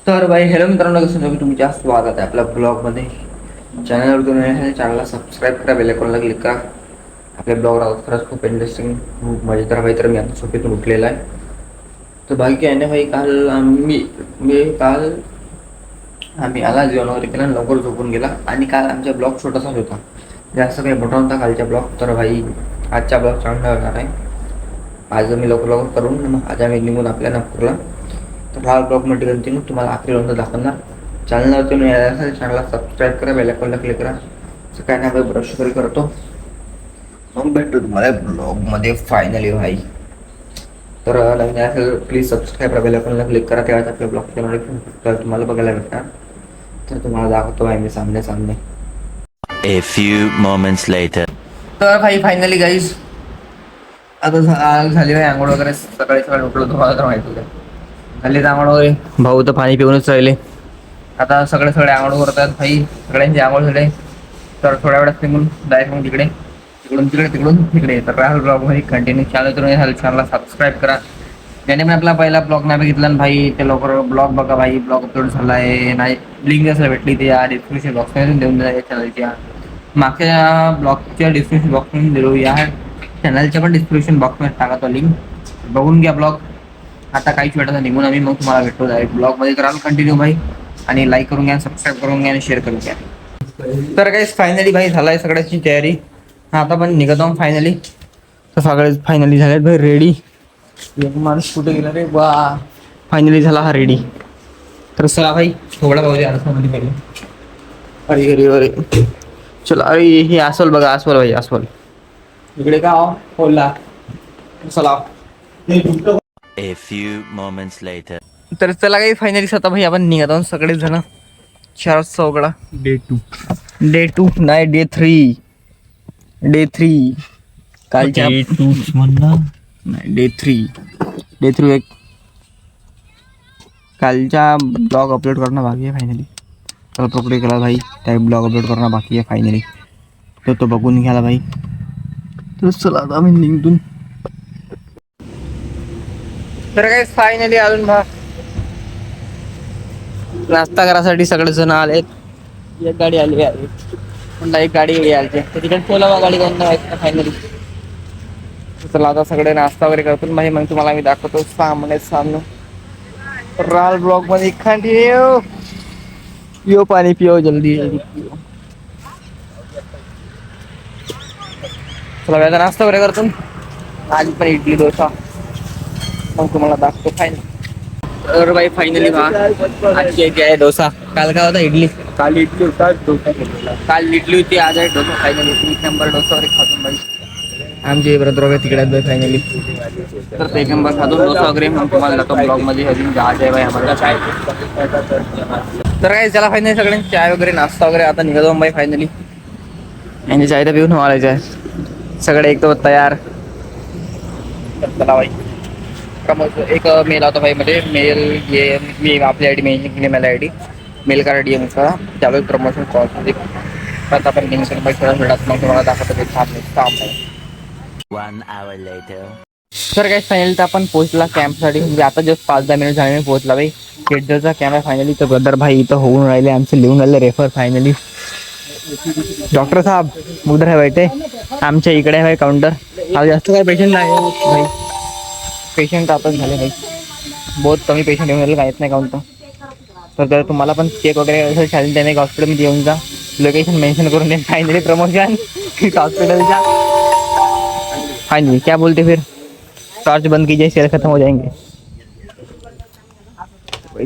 तर भाई हॅलो मित्रांनो, कसं तुमच्या स्वागत आहे आपल्या ब्लॉगमध्ये. चॅनलला सबस्क्राईब करा, बेल आयकॉनला क्लिक करा. आपल्या ब्लॉग राहत खरंच खूप इंटरेस्टिंग, खूप मजेदार भाई. तर मी आता झोपेतून उठलेला आहे. तर बाकी आहे ना भाई, काल आम्ही आला जेवण वगैरे केला, लवकर झोपून गेला. आणि काल आमचा ब्लॉग छोटासाच होता, जास्त काही मोठा होता कालचा ब्लॉग. तर भाई आजचा ब्लॉग चांगला होणार आहे. आज मी लवकर करून मग आज आम्ही निघून आपल्या नागपूरला. तर हा ब्लॉगमध्ये कंटिन्यू तुम्हाला आखरीपर्यंत दाखवणार. चॅनलवरती मी यायला असेल, चॅनलला सबस्क्राईब करा, बेल आयकॉनला क्लिक करा. सकाळी ना ब्रश वगैरे करतो, मग भेटतो तुम्हाला ब्लॉगमध्ये फायनली भाई. तर नवीन असेल प्लीज सबस्क्राईब करा, बेल आयकॉनला क्लिक करा. तेव्हाच आपल्या ब्लॉगचे नोटिफिकेशन तुम्हाला बघायला भेटणार. तर तुम्हाला दाखवतो भाई मी सामने. A few moments later. तर भाई फायनली गाईज आता झाली भाई आंघोळ वगैरे. सकाळी उठलो, तुम्हाला तर माहिती आहे. खाली आंघोळ वगैरे, भाऊ तर पाणी पिऊनच राहिले. आता सगळे आंघोळ करतात भाई, सगळ्यांची आंघोळ झाले. तर थोड्या वेळात निघून डायरेक्ट मग तिकडून तिकडे. तर राहुल ब्लॉगमध्ये कंटिन्यू चॅनलला सबस्क्राईब करा. ज्याने पण आपला पहिला ब्लॉग नाही बघितला ना भाई, ते लवकर ब्लॉग बघा भाई. ब्लॉग अपलोड झाला आहे नाही, लिंक असं भेटली ते या डिस्क्रिप्शन बॉक्समध्ये देऊन द्या. या चॅनलच्या मागच्या ब्लॉगच्या डिस्क्रिप्शन बॉक्समध्ये दिलो, या चॅनलच्या पण डिस्क्रिप्शन बॉक्समध्ये टाका तो लिंक, बघून घ्या ब्लॉग. आता काहीच वेळात निघून आम्ही मग तुम्हाला भेटतो डायरेक्ट ब्लॉगमध्ये. कराल कंटिन्यू भाई, आणि लाईक करून घ्या, सबस्क्राईब करून घ्या आणि शेअर करून घ्या. तर काही फायनली भाई झालाय सगळ्याची तयारी. आता पण निघत आहोत फायनली. तर सगळे फायनली झालेत भाई रेडी. एक माणूस कुठे गेला रे वा. फायनली झाला हा रेडी. तर चला भाई, थोडा पाहू द्या आरसामध्ये पहिले. अरे चला. अरे हे अस्वल बघा, अस्वल भाई, अस्वल इकडे का बोलला. चला. A few moments later. तर चला काही फायनली आता भाई आपण निघत आहोत सगळेच जण. 4 चौकडा डे टू नाही डे थ्री कालच्या नाही डे थ्री एक कालचा ब्लॉग अपलोड करणं बाकी आहे फायनली. तर पकडे केला भाई, त्या ब्लॉग अपलोड करणं बाकी आहे फायनली. तर तो बघून घ्याला भाई. तर चला आता आम्ही निघून. तर काय फायनली अजून नाश्ता करायसाठी सगळेजण आलेत. एक गाडी आली आहे, म्हणला एक गाडी आली तर तिकडे बोलावा गाडी कोणता फायनली. चला आता सगळे नाश्ता वगैरे करतो भाई, मग तुम्हाला मी दाखवतो सामने. राल ब्लॉग मध्ये कंटिन्यू. पिओ पाणी पिओ, जल्दी पिओ. चला आता नाश्ता वगैरे करतो. आज पण इडली डोसा मग तुम्हाला दाखवतो फायनल. तर भाई फायनली आजची एक आहे डोसा. काल काय होता इडली. काल इडली होता, काल इडली होती, आज आहे डोसा. फायनली 1 नंबर डोसा वगैरे खातो भाई. आमचे ब्रदर वगैरे तिकडे भाई फायनली. तर 1 नंबर खातो डोसा वगैरे, मग तुम्हाला जातो ब्लॉग मध्ये. अजून जहाज आहे भाई आम्हाला चाय. तर काय चला फायनली सगळ्यांनी चाय वगैरे नाश्ता वगैरे आता निघतो भाई फायनली. आणि चाय तर पिऊन वाढायचं आहे सगळे एक तो तयार. चला भाई. एक मेल आता भाई मध्ये मेल ये मी आपली आयडी मेल केली, मला आयडी मेल का आयडी आहे त्यावेळी प्रमोशन कॉल. आता आपण लिंक भेटत मग तुम्हाला दाखवतो काम आहे. 1 hour later. तर काय फायनली तर आपण पोहोचला कॅम्पसाठी. म्हणजे आता जस्ट 5-10 मिनिट झाले मी पोहोचला भाई. केडजरचा कॅम्प आहे फायनली. तर ब्रदर भाई इथं होऊन राहिले आमचे, लिहून राहिले रेफर फायनली. डॉक्टर साहेब उधर है बैठे. आमच्या इकडे आहे भाई काउंटर. आज जास्त काही पेशंट नाही भाई. पेशंट आता झाले भाई, बहुत कमी पेशंट येऊन राहिले, काहीच नाही काउंटर. तर तुम्हाला पण चेक वगैरे असेल चालेल, त्याने एक हॉस्पिटलमध्ये येऊन जा. लोकेशन मेन्शन करून दे. फायनली प्रमोशन हॉस्पिटलच्या. फायनली क्या बोलते फिर, टॉर्च बंद कीजिए, सेल खत्म हो जाएंगे.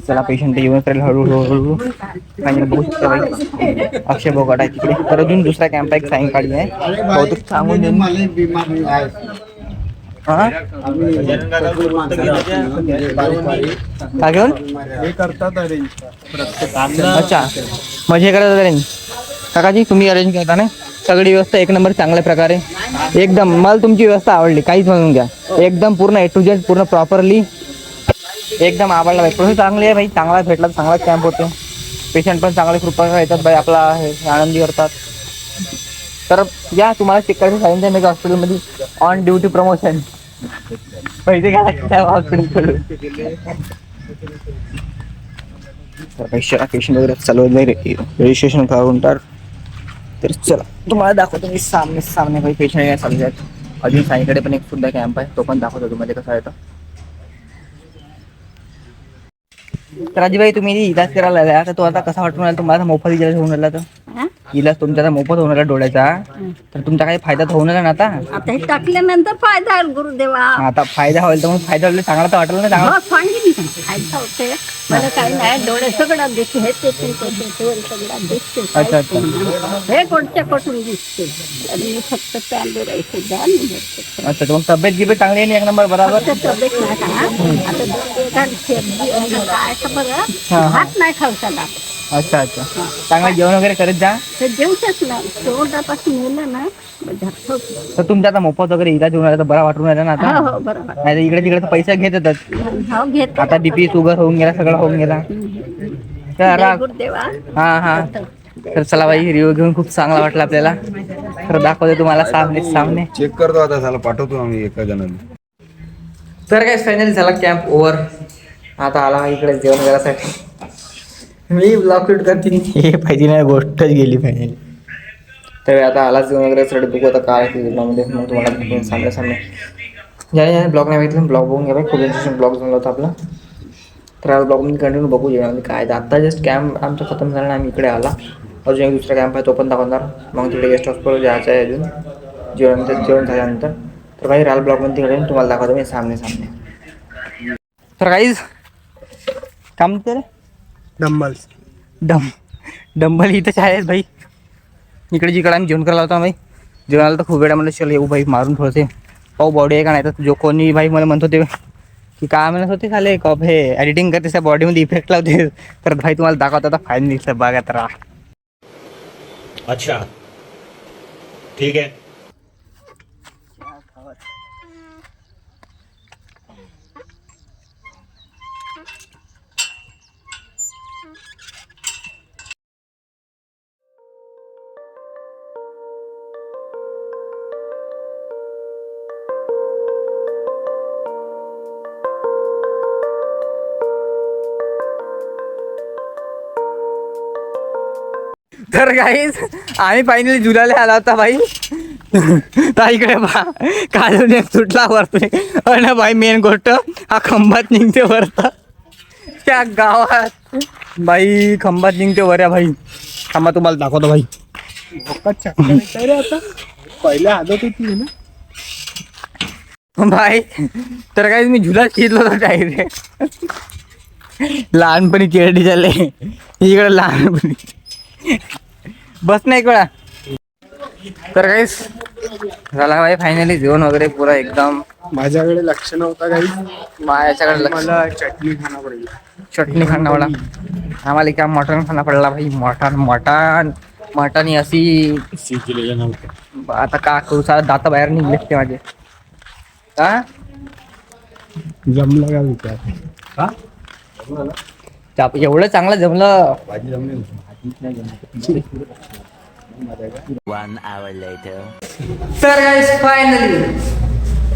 चला पेशंट येऊन करेल हळूहळू. फायनली बघू शकता भाई अक्षय बोगाट आहे तिकडे. तर अजून दुसरा कॅम्प आहे सायंकाळी आहे, बहुतेक सांगून देईन. काय घेऊन अच्छा म्हणजे हे करत अरेंज. काकाजी तुम्ही अरेंज करता ना सगळी व्यवस्था एक नंबर चांगल्या प्रकारे एकदम. मला तुमची व्यवस्था आवडली, काहीच म्हणून घ्या. एकदम पूर्ण A to Z पूर्ण प्रॉपरली एकदम आवडला भाई. प्रोसेस चांगली आहे भाई, चांगला भेटला, चांगला कॅम्प होते. पेशंट पण चांगले कृपा येतात भाई, आपला आनंदी करतात. तर या तुम्हाला चेक करायचं सांगितलं मेगा हॉस्पिटलमध्ये ऑन ड्युटी प्रमोशन. पैसे घ्या हॉस्पिटल. पेशंट वगैरे चालू आहे रजिस्ट्रेशन काउंटर. तर चला तुम्हाला दाखवतो मी सामने काही पेशंट आहे चालू आहेत. अजून साईकडे पण एक सुद्धा कॅम्प आहे, तो पण दाखवतो तुम्हाला कसा आहे तो. तर राजीभाई तुम्ही इलाज करायला आला तर तो आता कसा वाटून राहिला तुम्हाला? मोफत इलाज होऊन राहिला तर इलाज तुमचा आता मोफत होऊन राहिला डोळ्याचा, तर तुमचा काही फायदा तर होऊन राहिला ना आता? आता हे टाकल्यानंतर फायदा आहे गुरुदेवा. आता फायदा होईल तर मग फायदा होईल चांगला तर वाटलं ना चांगला. हो सांगेन ना. फायदा होते मला काही नाही, डोळे सगळं दिसते, हे ते सगळं दिसते. अच्छा अच्छा. हे कोणत्या कुठून दिसते आणि मी फक्त चालू राहायचं जा नाही. अच्छा तर मग तब्येत गिबेत चांगली आहे ना एक नंबर बरोबर? तब्येत नाही का आता काय का बरं भात नाही खाऊ शकला. अच्छा अच्छा. चांगलं जेवण वगैरे करत जा. ते जेवतच नाही, तोंडापासून नेलं ना मग तर तुमचा आता मोफत वगैरे इलाज होऊन राहिला तर बरा वाटून राहिला ना आता? हो हो बरोबर. नाही तर इकडे तिकडे तर पैसे घेत येतात. हो घेत आता बीपी शुगर होऊन गेला, सगळं होऊन गेला. तर गुरुदेवा. हा तर चला बाई, रिव्ह्यू घेऊन खूप चांगला वाटला आपल्याला. तर दाखवतो तुम्हाला सामने. चेक करतो आता, त्याला पाठवतो आम्ही एका जणांना. तर काय फायनली झाला कॅम्प ओव्हर. आता आला इकडे जेवण करायसाठी. मी ब्लॉग शूट करते हे पाहिजे नाही, गोष्टच गेली फायनली. तर आता आला जेवण वगैरे सगळं बघू आता काय ब्लॉगमध्ये, मग तुम्हाला सामने ज्याने ब्लॉग नाही माहिती ब्लॉग बघून घ्या. खूप इंटरेस्टिंग ब्लॉग झाला होता आपला. तर आज ब्लॉग मी कंटिन्यू बघू जेवण काय. आता जस्ट कॅम्प आमचा खतम झाला आणि आम्ही इकडे आला. अजून एक दुसरा कॅम्प आहे तो पण दाखवणार. मग तिकडे गेस्ट हाऊसवर जायचं आहे अजून जेवण झाल्यानंतर. तर काही राल ब्लॉगमध्ये तिकडे तुम्हाला दाखवतो मी सामने. तर काहीच काम तर डंबल इथंच आहेत भाई. इकडे जिकडे आम्ही जेवण करायला होता भाई. जेवणाला तर खूप वेळा म्हणलं चल येऊ भाई मारून थोडंसे पाहू बॉडी आहे का नाही. तर जो कोणी भाई मला म्हणत होते की काय म्हणत होते खाले कप हे एडिटिंग करते त्या बॉडीमध्ये इफेक्ट लावते. तर भाई तुम्हाला दाखवत होता फायनली बघत राहा. अच्छा ठीक है. तर गाईज आम्ही फायनली झुलाला आला होता भाई. तर इकडे बा काढून एक सुटला वरतोय. आणि भाई मेन गोष्ट हा खंबात निघते वरता त्या गावात. भाई खंबात निघते वऱ्या भाई. खंबा तुम्हाला दाखवतो भाई. पहिल्या आदत होती ना भाई. तर काय मी झुला शिरलो होता डायरेक्ट. लहानपणी चिरडी झाले इकडे लहानपणी बस नाही कळा. तर काहीच झाला भाई फायनली जेवण वगैरे पुरा एकदम. माझ्याकडे लक्ष नव्हता काही. माझ्याकडे मला चटणी खाणं पडेल. चटणी खाणं पडला आम्हाला. क्या मटण खाणं पडला भाई. मटण ही अशी शिजलेलं नव्हतं. आता का करू सारा दात बाहेर निघले ते माझे. हा जमलं का विचार हा एवढं चांगलं जमलं. भाजी जमली. 1 hour later. तर गाईस फायनली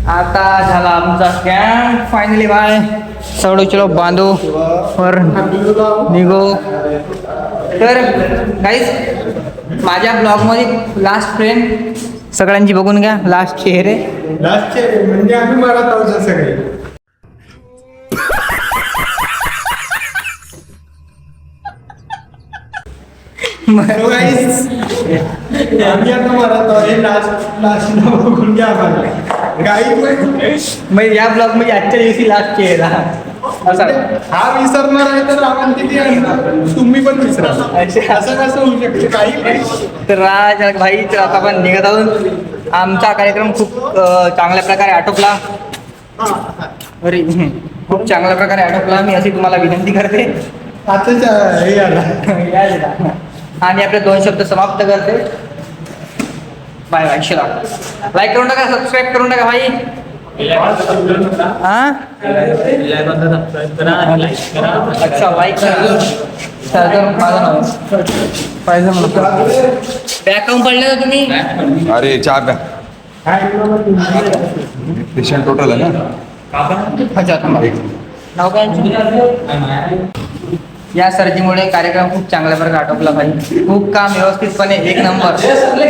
आता झाला आमचा कॅम्प फायनली बाय. सगळं चलो बांधू वर निघो. तर गाईस माझ्या ब्लॉगमध्ये लास्ट फ्रेंड सगळ्यांची बघून घ्या. लास्ट चेहरे म्हणजे आम्ही मरत आहोत सगळे. आम्ही आता मरत आहोत. हे लास्ट बघून घ्या आम्हाला काही. मग या ब्लॉग मध्ये आजच्या दिवशी लास्ट चेहरा असा. हा विसरणार आहे तर आपण किती तुम्ही पण विसरा. असं कसं होऊ शकतं काही. तर राज भाई तर आता आपण निघत आहोत. आमचा कार्यक्रम खूप चांगल्या प्रकारे आटोपला. अरे खूप चांगल्या प्रकारे आटोपला. मी अशी तुम्हाला विनंती करते आताच हे आला. आणि आपले 2 शब्द समाप्त करते. Bye bye. शिरा लाईक करून टाका, सबस्क्राईब करून टाका भाई. हा अच्छा लाईक करा. माझं नाव पाहिजे मला. बॅग काऊन पडले ना तुम्ही? अरे चहा प्या. पेशंट टोटल आहे ना. अच्छा थांबा. नाव काय? या सर्दीमुळे कार्यक्रम खूप चांगल्या प्रकारे आटोपला पाहिजे. खूप काम व्यवस्थितपणे एक नंबर.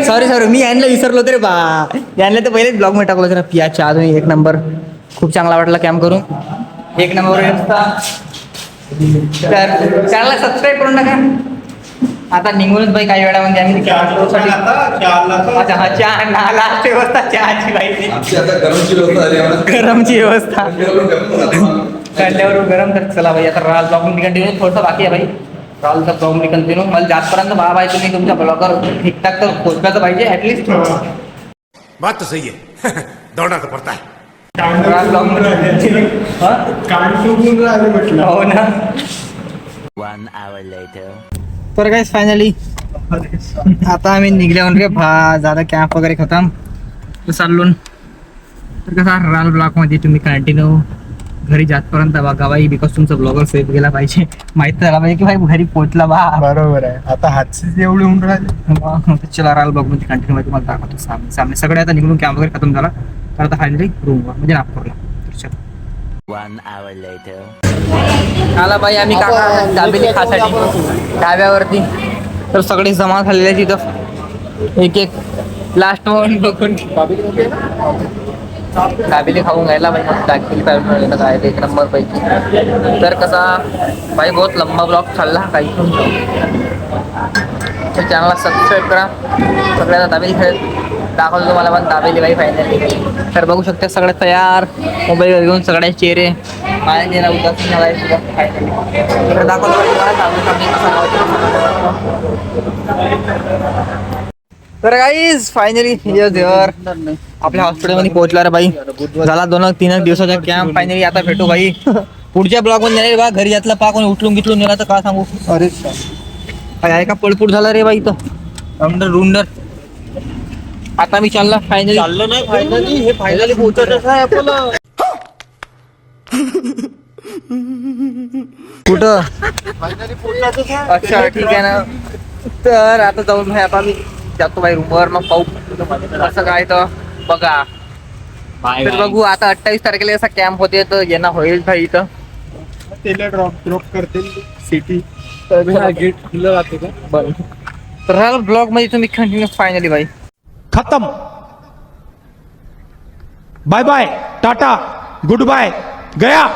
सॉरी मी यांना विसरलो तरी बा, यांना तर पहिलेच ब्लॉग मध्ये टाकलं होतं पिया चहा तुम्ही एक नंबर. खूप चांगला वाटला कॅम्प करून, एक नंबर व्यवस्था. तर चॅनलला सबस्क्राईब करून टाका. आता निघूनच बाई काही वेळामध्ये आम्ही अच्छा हा चहा लास्ट व्यवस्था चहाची बाई, गरमची व्यवस्था काढल्यावर गरम. तर चला भाई आता राल ब्लॉग मध्ये कंटिन्यू, थोडंसं बाकी आहे भाई रालचा ब्लॉग मध्ये कंटिन्यू. मला जातपर्यंत बाबा आहे तुम्ही तुमच्या ब्लॉगर ठीकठाक तर पोचवायचं पाहिजे ऍटलीस्ट. बात तो सही है. दौड़ना तो पड़ता है. राल ब्लॉग मध्ये हो ना. 1 hour later. तर काय फायनली आता आम्ही निघल्यावर रे झाला कॅम्प वगैरे खतम चाललो. तर कसा राल ब्लॉग मध्ये तुम्ही कंटिन्यू घरी जातपर्यंत बघा बाई, बिकॉज तुमचा ब्लॉगर सेफ गेला पाहिजे, माहित झाला पाहिजे की भाई घरी पोहोचला बा. बरोबर आहे. आता हातचे एवढे होऊन राहिले. चला राल ब्लॉग मध्ये कंटिन्यू मध्ये तुम्हाला दाखवतो सामने सामने सगळे. आता निघून कॅम्प वगैरे खतम झाला तर आता फायनली रूमवर म्हणजे नागपूरला. तर चला 1 hour later. आला बाई आम्ही काका दाबेली खासाठी ढाब्यावरती. तर सगळे जमा झालेले आहेत तिथं, एक एक लास्ट वन बघून दाबेली खाऊन घ्यायला बाई. मग दाखवली पाहिजे काय एक नंबर पैकी. तर कसा भाई बहुत लंबा ब्लॉग चालला काही पण. तर चॅनलला सबस्क्राईब करा. सगळ्यांना दाबेली खेळ दाखवतो तुम्हाला पण दाबेली बाई फायनली. तर बघू शकता सगळे तयार, मोबाईल घेऊन सगळे चेहरे माझ्या चेहरा उदास झाला आहे. तर दाखवतो तर गाईज फायनली देवर आपल्या हॉस्पिटलमध्ये पोहोचला रे बाई. झाला 2-3 दिवसाचा कॅम्प फायनली. आता भेटू भाई पुढच्या ब्लॉग मध्ये नाही बा. घरी यातला पा कोणी उठलून गिटलून गेला तर का सांगू. अरे काय का पळपूट झाला रे बाई इथं रुंडर. आता मी चालला फायनली. चाललं नाही फायनली, हे फायनली पोहोचतच आहे आपल्याला. कुठं फायनली पोहोचतच आहे. अच्छा ठीक आहे ना. तर आता जाऊन भाई आता मी जातो बाई रूमवर. मग पाहू कसं काय तर बघा. तर बघू आता 28 तारखेला असा कॅम्प होते तर येणं होईल भाई इथं. त्याला ड्रॉप करतील सिटी. तर गेट खुलं राहते का. बरं तर हा ब्लॉग मध्ये तुम्ही कंटिन्यू फायनली भाई. खत्म. Bye bye, tata, good bye, गया.